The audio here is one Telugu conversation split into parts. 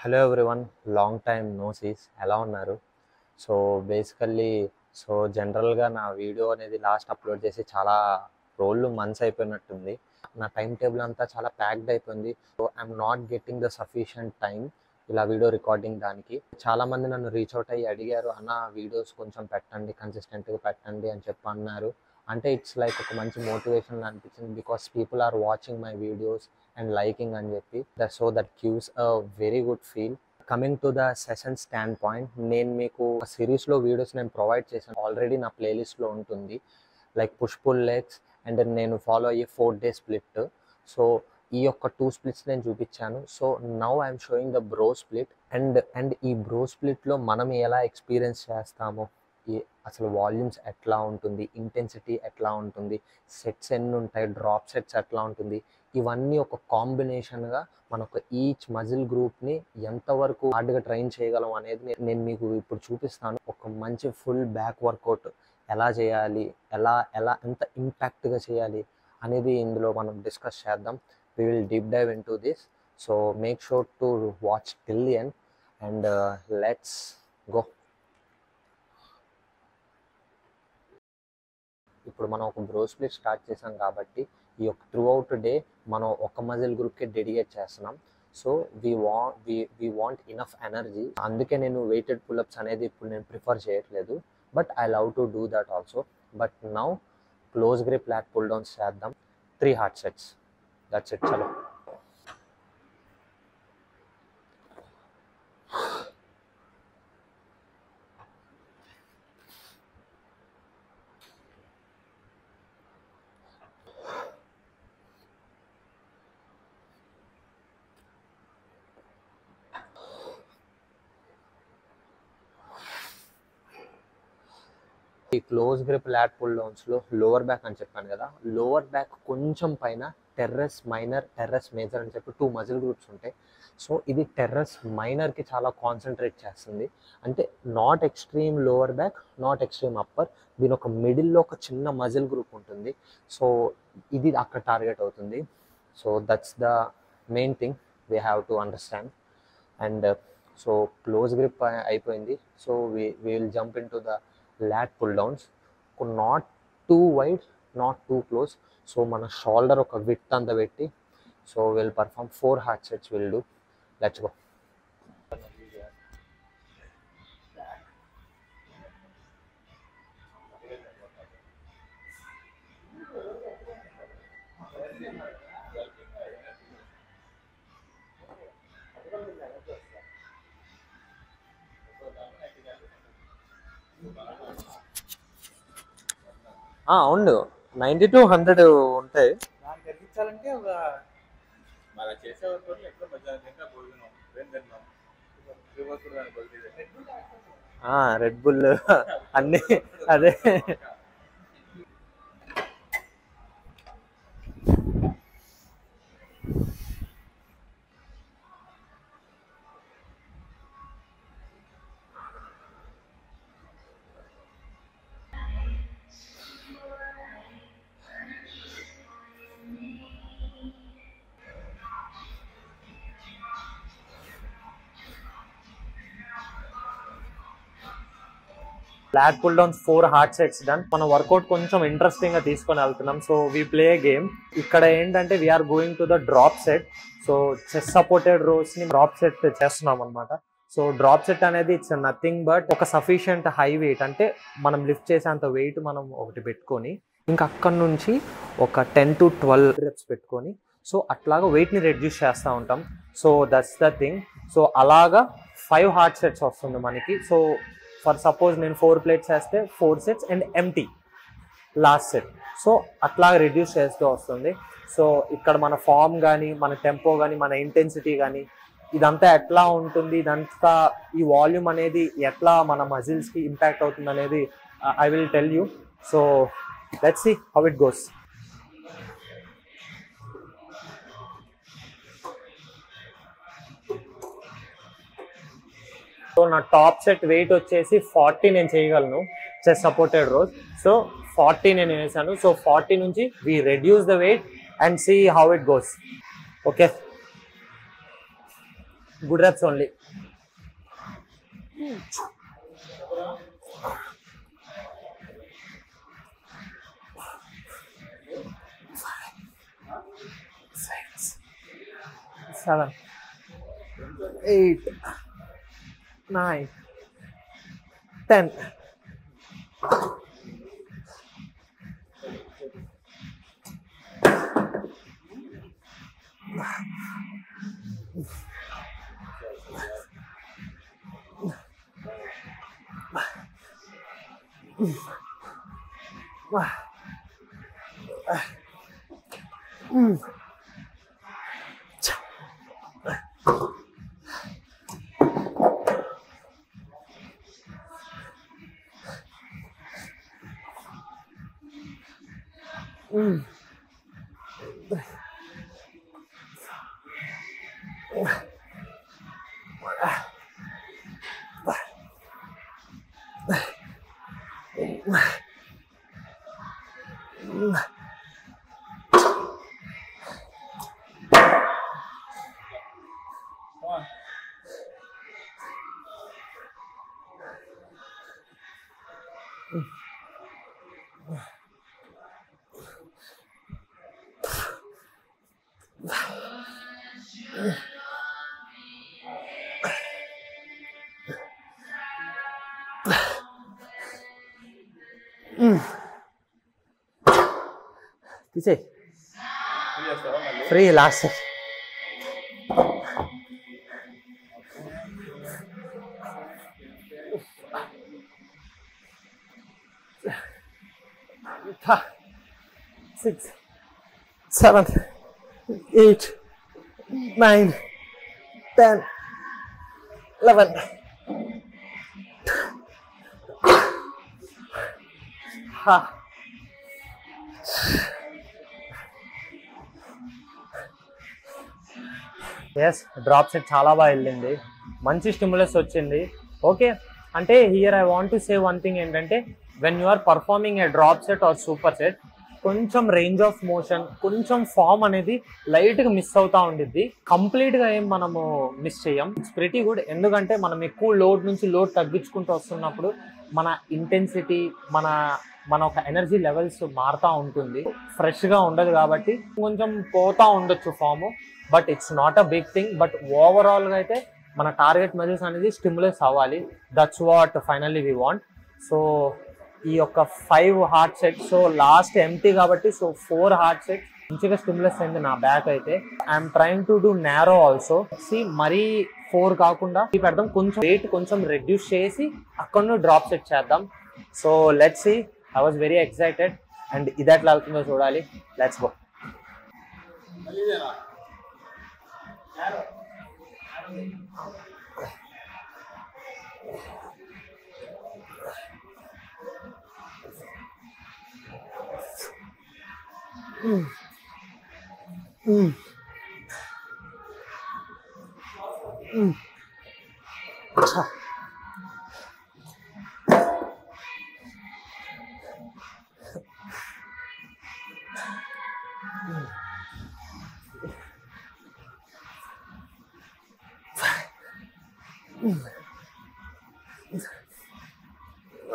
Hello everyone, long time no sees. ఎలా ఉన్నారు? సో బేసికల్లీ జనరల్గా నా వీడియో అనేది లాస్ట్ అప్లోడ్ చేసి చాలా మంత్స్ అయిపోయినట్టుంది. నా టైం టేబుల్ అంతా చాలా ప్యాక్డ్ అయిపోయింది. So I'm not getting the sufficient time ఇలా వీడియో రికార్డింగ్ దానికి. చాలామంది నన్ను రీచ్ అవుట్ అయ్యి అడిగారు, అన్న వీడియోస్ కొంచెం పెట్టండి, కన్సిస్టెంట్గా పెట్టండి అని చెప్పి అన్నారు. అంటే ఇట్స్ లైక్ ఒక మంచి మోటివేషన్ అనిపించింది, because people are watching my videos and liking అని చెప్పి. So that gives a very good feel. Coming to the session standpoint, నేను మీకు సిరీస్లో వీడియోస్ నేను ప్రొవైడ్ చేశాను, ఆల్రెడీ నా ప్లేలిస్ట్లో ఉంటుంది. Like push pull legs and నేను ఫాలో అయ్యే 4-day స్ప్లిట్. సో ఈ యొక్క 2 స్ప్లిట్స్ నేను చూపించాను. So now I'm showing the bro split. And ఈ బ్రో స్ప్లిట్లో మనం ఎలా ఎక్స్పీరియన్స్ చేస్తామో, అసలు వాల్యూమ్స్ ఎట్లా ఉంటుంది, ఇంటెన్సిటీ ఎట్లా ఉంటుంది, సెట్స్ ఎన్ని ఉంటాయి, డ్రాప్ సెట్స్ ఎట్లా ఉంటుంది, ఇవన్నీ ఒక కాంబినేషన్గా మనకు ఈచ్ మజిల్ గ్రూప్ని ఎంతవరకు హార్డ్గా ట్రైన్ చేయగలం అనేది నేను మీకు ఇప్పుడు చూపిస్తాను. ఒక మంచి ఫుల్ బ్యాక్ వర్కౌట్ ఎలా చేయాలి, ఎలా ఎంత ఇంపాక్ట్గా చేయాలి అనేది ఇందులో మనం డిస్కస్ చేద్దాం. we will deep dive into this, so make sure to watch till the end and let's go. ఇప్పుడు మనం ఒక బ్రో స్ప్లిట్ స్టార్ట్ చేసాం కాబట్టి ఈ యొక్క త్రూ అవుట్ డే మనం ఒక మజిల్ గ్రూప్కి డెడికేట్ చేస్తున్నాం. So we want enough energy. అందుకే నేను వెయిటెడ్ పుల్అప్స్ అనేది ఇప్పుడు నేను ప్రిఫర్ చేయట్లేదు, but I love to do that also. But now close grip lat pull downs చేద్దాం, 3 hard sets. That's it. Chalo. ఈ క్లోజ్ గ్రిప్ లాట్ పుల్ డౌన్స్లో లోవర్ బ్యాక్ అని చెప్పాను కదా, లోవర్ బ్యాక్ కొంచెం పైన టెర్రస్ మైనర్, టెర్రస్ మేజర్ అని చెప్పి 2 మజిల్ గ్రూప్స్ ఉంటాయి. సో ఇది టెర్రస్ మైనర్కి చాలా కాన్సన్ట్రేట్ చేస్తుంది. అంటే not extreme lower back, not extreme upper, దీని ఒక మిడిల్లో ఒక చిన్న మజిల్ గ్రూప్ ఉంటుంది. సో ఇది అక్కడ టార్గెట్ అవుతుంది. So that's the main thing we have to understand. And so close grip అయిపోయింది. So we will jump in to the lat pull downs. Not too wide, not too close. So mana shoulder oka width anta petti, so we'll perform 4 hard sets. We'll do. Let's go. అవును, 90 to 100 ఉంటాయి. రెడ్ బుల్ అన్ని అదే. Flat pull downs 4 hard sets done. మన వర్కౌట్ కొంచెం ఇంట్రెస్టింగ్ గా తీసుకొని వెళ్తున్నాం. So we play game. ఇక్కడ ఏంటంటే we are going to the drop set. So chest supported rows ని డ్రాప్ సెట్ చేస్తున్నాం అనమాట. సో డ్రాప్ సెట్ అనేది ఇట్స్ నథింగ్ బట్ ఒక సఫిషియంట్ హై వెయిట్, అంటే మనం లిఫ్ట్ చేసేంత వెయిట్ మనం ఒకటి పెట్టుకొని ఇంకా అక్కడ నుంచి ఒక 10 to 12 reps పెట్టుకొని సో అట్లాగా వెయిట్ని రెడ్యూస్ చేస్తూ ఉంటాం. So that's the thing. So అలాగా 5 హార్డ్ సెట్స్ వస్తుంది మనకి. సో ఫర్ సపోజ్ నేను 4 plates వేస్తే 4 sets and empty last set. So అట్లా రెడ్యూస్ చేస్తూ వస్తుంది. సో ఇక్కడ మన ఫామ్ కానీ, మన టెంపో కానీ, మన ఇంటెన్సిటీ కానీ ఇదంతా ఎట్లా ఉంటుంది, ఇదంతా ఈ వాల్యూమ్ అనేది ఎట్లా మన మజిల్స్కి ఇంపాక్ట్ అవుతుంది అనేది I will tell you. So let's see how it goes. So నా టాప్ సెట్ వెయిట్ వచ్చేసి 40 నేను చేయగలను చెస్ట్ సపోర్టెడ్ రోస్. సో 40 నేను వేసాను. సో 40 నుంచి we reduce the weight and see how it goes. Okay, Good reps only. Six, 7, 8, 9, 10. తీసే free last six 7, 8, 9, 10, 11. Yes drop set చాలా బాగా వెళ్ళింది, మంచి స్టిమ్యులస్ వచ్చింది. ఓకే, అంటే here I want to say one thing ఏంటంటే when you are performing a drop set or super set, కొంచెం రేంజ్ ఆఫ్ మోషన్, కొంచెం ఫామ్ అనేది లైట్గా మిస్ అవుతా ఉండిద్ది. కంప్లీట్గా ఏం మనము మిస్ చేయం. It's pretty good. ఎందుకంటే మనం ఎక్కువ లోడ్ నుంచి లోడ్ తగ్గించుకుంటూ వస్తున్నప్పుడు మన ఇంటెన్సిటీ, మన ఒక ఎనర్జీ లెవెల్స్ మారుతూ ఉంటుంది, ఫ్రెష్గా ఉండదు. కాబట్టి కొంచెం పోతూ ఉండొచ్చు form, but it's not a big thing. But ఓవరాల్గా అయితే మన టార్గెట్ మజిల్స్ అనేది స్టిమ్యులస్ అవ్వాలి. That's what finally we want. So ఈ యొక్క 5 హార్డ్ సెట్స్, సో లాస్ట్ ఎంటీ కాబట్టి సో 4 హార్డ్ సెట్స్ మంచిగా స్టిమ్యులస్ అయింది నా బ్యాక్ అయితే. I'm trying to do narrow also. మరీ 4 కాకుండా పెడదాం, కొంచెం వెయిట్ కొంచెం రెడ్యూస్ చేసి అక్కడ డ్రాప్ సెట్ చేద్దాం. So let's see. I was very excited and ఇది ఎట్లా అవుతుందో చూడాలి. Let's go.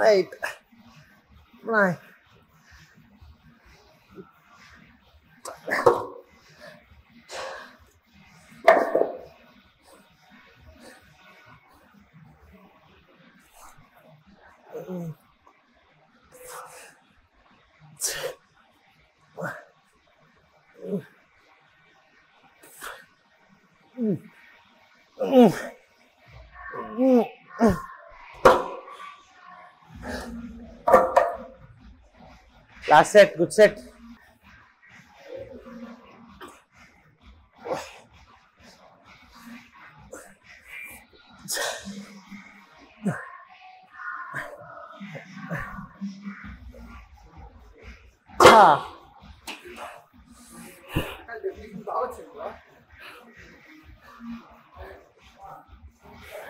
Right. Right. Last set, good set.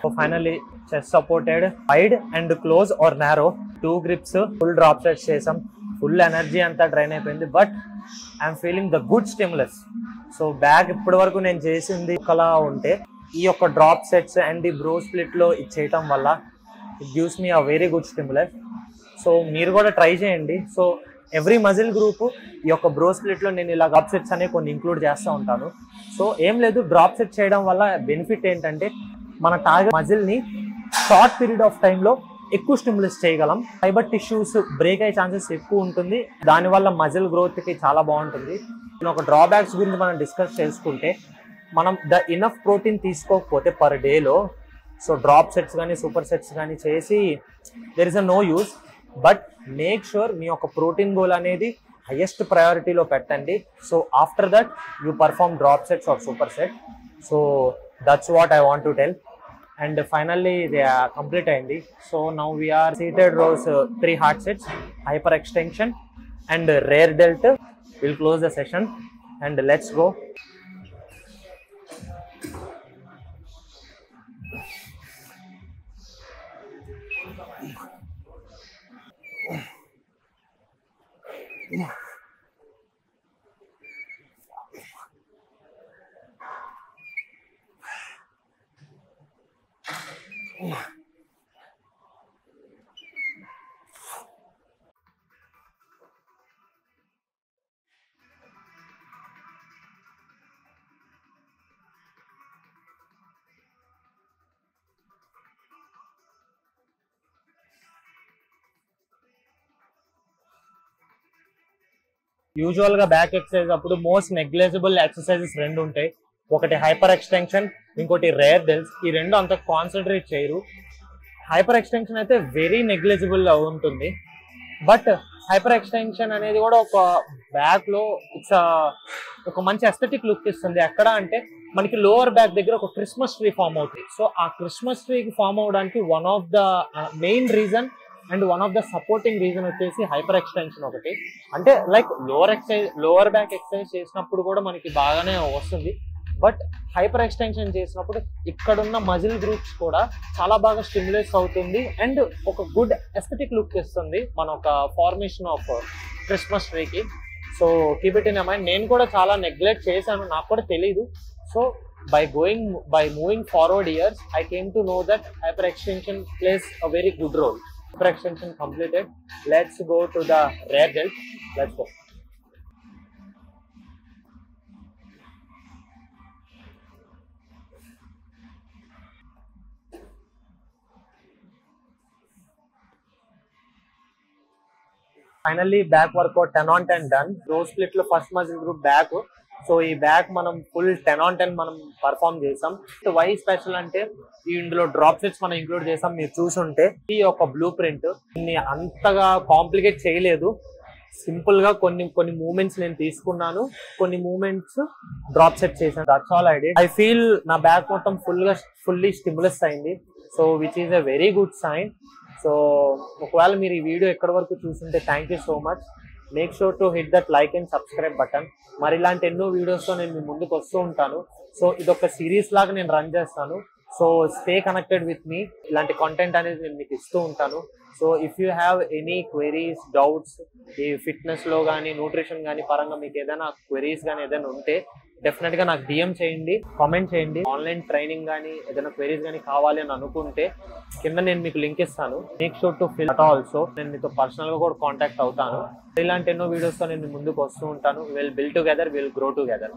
So finally, chest supported, wide and close or narrow, 2 grips, full drop sets chesam, full energy anta drain అయిపోయింది. But I am feeling the good stimulus. So back ఇప్పటి వరకు నేను చేసింది ఒకలా ఉంటే ఈ యొక్క డ్రాప్ సెట్స్ అండ్ ఈ బ్రో స్ప్లిట్లో ఇది చేయటం వల్ల it gives me a very good stimulus. So మీరు కూడా ట్రై చేయండి. సో ఎవ్రీ మజిల్ గ్రూప్ ఈ యొక్క బ్రో స్ప్లిట్లో నేను ఇలా డ్రాప్ సెట్స్ అనేవి కొన్ని ఇంక్లూడ్ చేస్తూ ఉంటాను. సో ఏం లేదు, డ్రాప్ సెట్ చేయడం వల్ల బెనిఫిట్ ఏంటంటే మన టార్గెట్ మజిల్ని షార్ట్ పీరియడ్ ఆఫ్ టైంలో ఎక్కువ స్టిమ్యులస్ చేయగలం. ఫైబర్ టిష్యూస్ బ్రేక్ అయ్యే ఛాన్సెస్ ఎక్కువ ఉంటుంది, దానివల్ల మజిల్ గ్రోత్కి చాలా బాగుంటుంది. ఒక డ్రాబ్యాక్స్ గురించి మనం డిస్కస్ చేసుకుంటే, మనం ఇనఫ్ ప్రోటీన్ తీసుకోకపోతే పర్ డేలో సో డ్రాప్ సెట్స్ కానీ సూపర్ సెట్స్ కానీ చేసి there is a no use. But make sure మీ యొక్క ప్రోటీన్ గోల్ అనేది హైయెస్ట్ ప్రయారిటీలో పెట్టండి. So after that you perform drop sets or super set. So that's what I want to tell. And finally ఇది కంప్లీట్ అయింది. So now we are seated rows 3 hard sets, hyper extension and rear delt. Will close the session and let's go. Usual గా బ్యాక్ ఎక్సర్సైజ్ అప్పుడు మోస్ట్ నెగ్లెజిబుల్ ఎక్సర్సైజెస్ 2 ఉంటాయి. ఒకటి హైపర్ ఎక్స్టెన్షన్, ఇంకోటి రేర్ డెల్స్. ఈ 2 అంత కాన్సన్ట్రేట్ చేయరు. హైపర్ ఎక్స్టెన్షన్ అయితే వెరీ నెగ్లెజిబుల్ ఉంటుంది. బట్ హైపర్ ఎక్స్టెన్షన్ అనేది కూడా ఒక బ్యాక్ లో ఇట్స్ ఒక మంచి ఎస్థెటిక్ లుక్ ఇస్తుంది. ఎక్కడ అంటే మనకి లోవర్ బ్యాక్ దగ్గర ఒక క్రిస్మస్ ట్రీ ఫామ్ అవుతుంది. సో ఆ క్రిస్మస్ ట్రీకి ఫామ్ అవడానికి one of the main reason and one of the supporting reason వచ్చేసి హైపర్ ఎక్స్టెన్షన్ ఒకటి. అంటే లైక్ లోవర్ బ్యాక్ ఎక్సర్సైజ్ చేసినప్పుడు కూడా మనకి బాగానే వస్తుంది. బట్ హైపర్ ఎక్స్టెన్షన్ చేసినప్పుడు ఇక్కడున్న మజిల్ గ్రూప్స్ కూడా చాలా బాగా స్టిమ్యులేట్ అవుతుంది అండ్ ఒక గుడ్ ఎస్థెటిక్ లుక్ ఇస్తుంది మన ఒక ఫార్మేషన్ ఆఫ్ క్రిస్మస్ ట్రీకి. So keep it in mind. నేను కూడా చాలా నెగ్లెక్ట్ చేశాను, నాకు కూడా తెలీదు. So by moving forward years, I came to know that hyper extension plays a very good role. Hyper extension completed. Let's go to the rear delt. Let's go. Finally, back workout 10 on 10 done. Row split lo first muscle group back. So ఈ బ్యాక్ మనం ఫుల్ 10 on 10 మనం పర్ఫామ్ చేసాం. వై స్పెషల్ అంటే ఇందులో డ్రాప్ సెట్స్ మనం ఇంక్లూడ్ చేసాం. మీరు చూసుంటే ఈ యొక్క బ్లూ ప్రింట్ అంతగా కాంప్లికేట్ చేయలేదు. సింపుల్ గా కొన్ని మూమెంట్స్ నేను తీసుకున్నాను, కొన్ని మూమెంట్స్ డ్రాప్ సెట్ చేశాను. That's all I did. I feel నా బ్యాక్ మొత్తం ఫుల్లీ స్టిమ్యులస్ అయింది. So which is a very good sign. So ఒకవేళ మీరు ఈ వీడియో ఎక్కడి వరకు చూస్తుంటే thank you so much. Make sure to hit that like and subscribe button. మరి ఇలాంటి ఎన్నో వీడియోస్తో నేను మీ ముందుకు వస్తూ ఉంటాను. సో ఇదొక సిరీస్ లాగా నేను రన్ చేస్తాను. So stay connected with me. ఇలాంటి కంటెంట్ అనేది నేను మీకు ఇస్తూ ఉంటాను. So if you have any queries, doubts ఈ ఫిట్నెస్లో కానీ న్యూట్రిషన్ కానీ పరంగా మీకు ఏదైనా క్వెరీస్ కానీ ఏదైనా ఉంటే డెఫినెట్గా నాకు DM చేయండి, కామెంట్ చేయండి. ఆన్లైన్ ట్రైనింగ్ కానీ ఏదైనా క్వెరీస్ కానీ కావాలి అని అనుకుంటే కింద నేను మీకు లింక్ ఇస్తాను. Make sure to fill at also. నేను మీతో పర్సనల్గా కూడా కాంటాక్ట్ అవుతాను. ఇలాంటి ఎన్నో వీడియోస్తో నేను ముందుకు వస్తూ ఉంటాను. Will build together, will grow together.